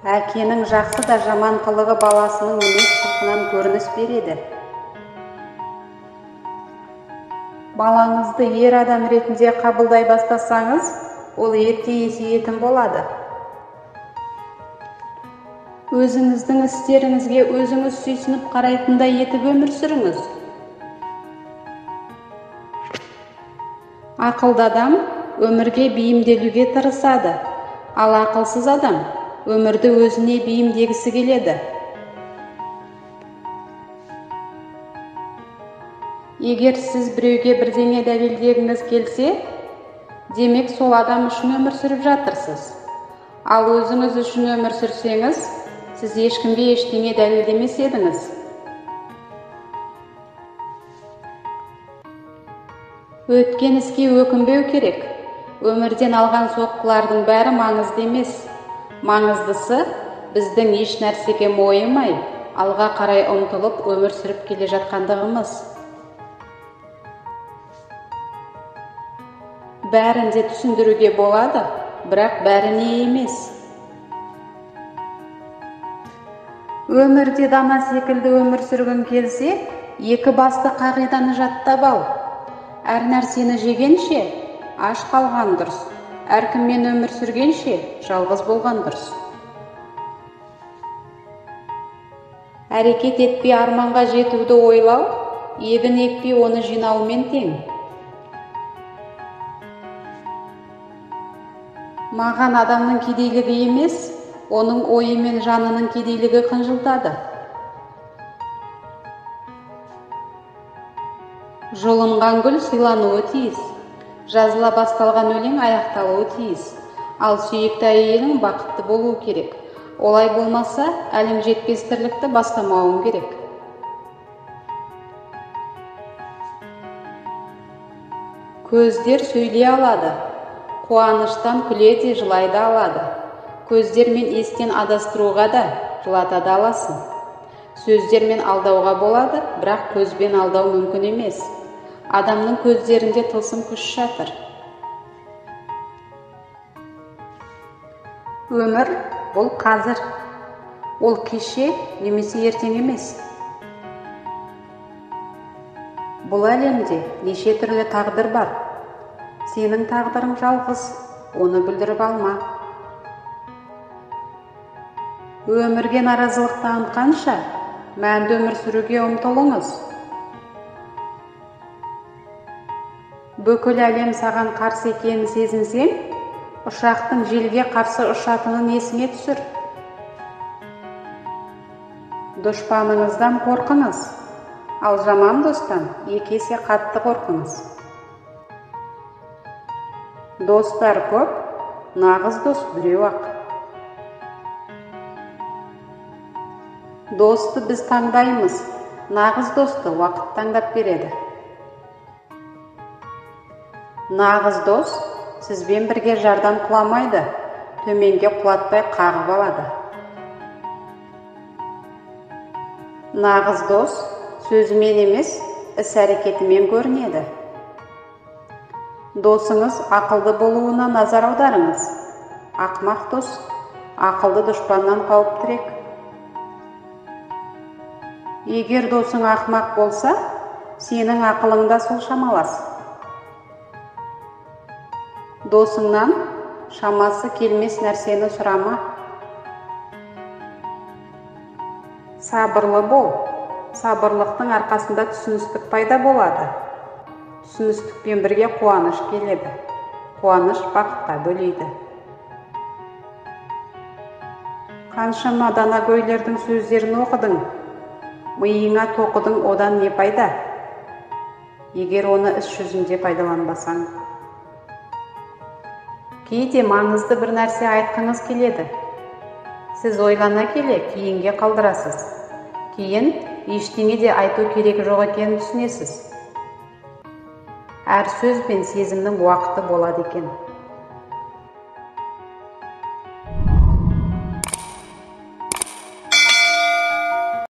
Әкенің жақсы да жаман қылығы баласының мінез-құлқынан көрініс береді. Балаңызды ер адам ретінде қабылдай бастасаңыз, ол ерте есейетін болады. Өзіңіздің істеріңізге өзіңіз сүйсініп қарайтындай етіп өмір сүріңіз. Ақылды адам өмірге бейімделуге тырысады, ал ақылсыз адам өмірді өзіне бейімдегісі келеді. Егер сіз біреуге бірдеңе дәлелдегіңіз келсе, демек сол адам үшін өмір сүріп жатырсыз. Ал өзіңіз үшін өмір сүрсеңіз, сіз ешкімге ештеңе дәлелдемес едіңіз. Өткен іске өкінбеу керек. Өмірден алған соққылардың бәрі маңызды емес. Маңыздысы біздің еш нәрсеге мойымай, алға қарай ұмтылып өмір сүріп келе жатқандығымыз. Бәрін де түсіндіруге болады, бірақ бәріне емес. Өмірде дана секілді өмір сүргің келсе, екі басты қағиданы жаттап ал. Әр нәрсені жегенше, аш қалған дұрыс. Әркіммен өмір сүргенше, жалғыз болған дұрыс. Әрекет етпей арманға жетуді ойлау, егін екпей оны жинаумен тең. Маған адамның кедейлігі емес, оның ойы мен жанының кедейлігі қынжылтады. Жұлынған гүл сыйлануы тиіс. Жазыла басталған өлең аяқталуы тиіс. Ал сүйікті әйелің бақытты болуы керек. Олай болмаса, әлім жетпес тірлікті бастамауың керек. Көздер сөйлей алады. Қуаныштан күле де жылайды алады. Көздермен естен адастыруға да жылата да аласың. Сөздермен алдауға болады, бірақ көзбен алдау мүмкін емес. Адамның көздерінде тылсым күш жатыр. Өмір бұл қазір. Ол кеше немесе ертең емес. Бұл әлемде неше түрлі тағдыр бар. Сенің тағдырың жалғыз, оны бүлдіріп алма. Өмірге наразылық танытқанша, мәнді өмір сүруге ұмтылыңыз. Бүкіл әлем саған қарсы екенін сезінсең, ұшақтың желге қарсы ұшатынын есіңе түсір. Дұшпаныңыздан қорқыңыз, ал жаман достан екі есе қатты қорқыңыз. Достар көп, нағыз дос біреу-ақ. Досты біз таңдаймыз, нағыз досты уақыт таңдап береді. Нағыз дос сізбен бірге жардан құламайды, төменге құлатпай қағып алады. Нағыз дос сөзімен емес, іс-әрекетімен көрінеді. Досыңыз ақылды болуына назар аударыңыз. Ақымақ дос ақылды дұшпаннан қауіптірек. Егер досың ақымақ болса, сенің ақылың да сол шамалас. Досыңнан шамасы келмес нәрсені сұрама. Сабырлы бол. Сабырлықтың арқасында түсіністік пайда болады. Түсіністікпен бірге қуаныш келеді. Қуаныш бақытқа бөлейді. Қаншама данагөйлердің сөздерін оқыдың, миыңа тоқыдың, одан не пайда? Егер оны іс жүзінде пайдаланбасаң. Кейде маңызды бір нәрсе айтқыңыз келеді. Сіз ойлана келе кейінге қалдырасыз. Кейін ештеңе де айту керек жоқ екенін түсінесіз. Әр сөз бен сезімнің уақыты болады екен.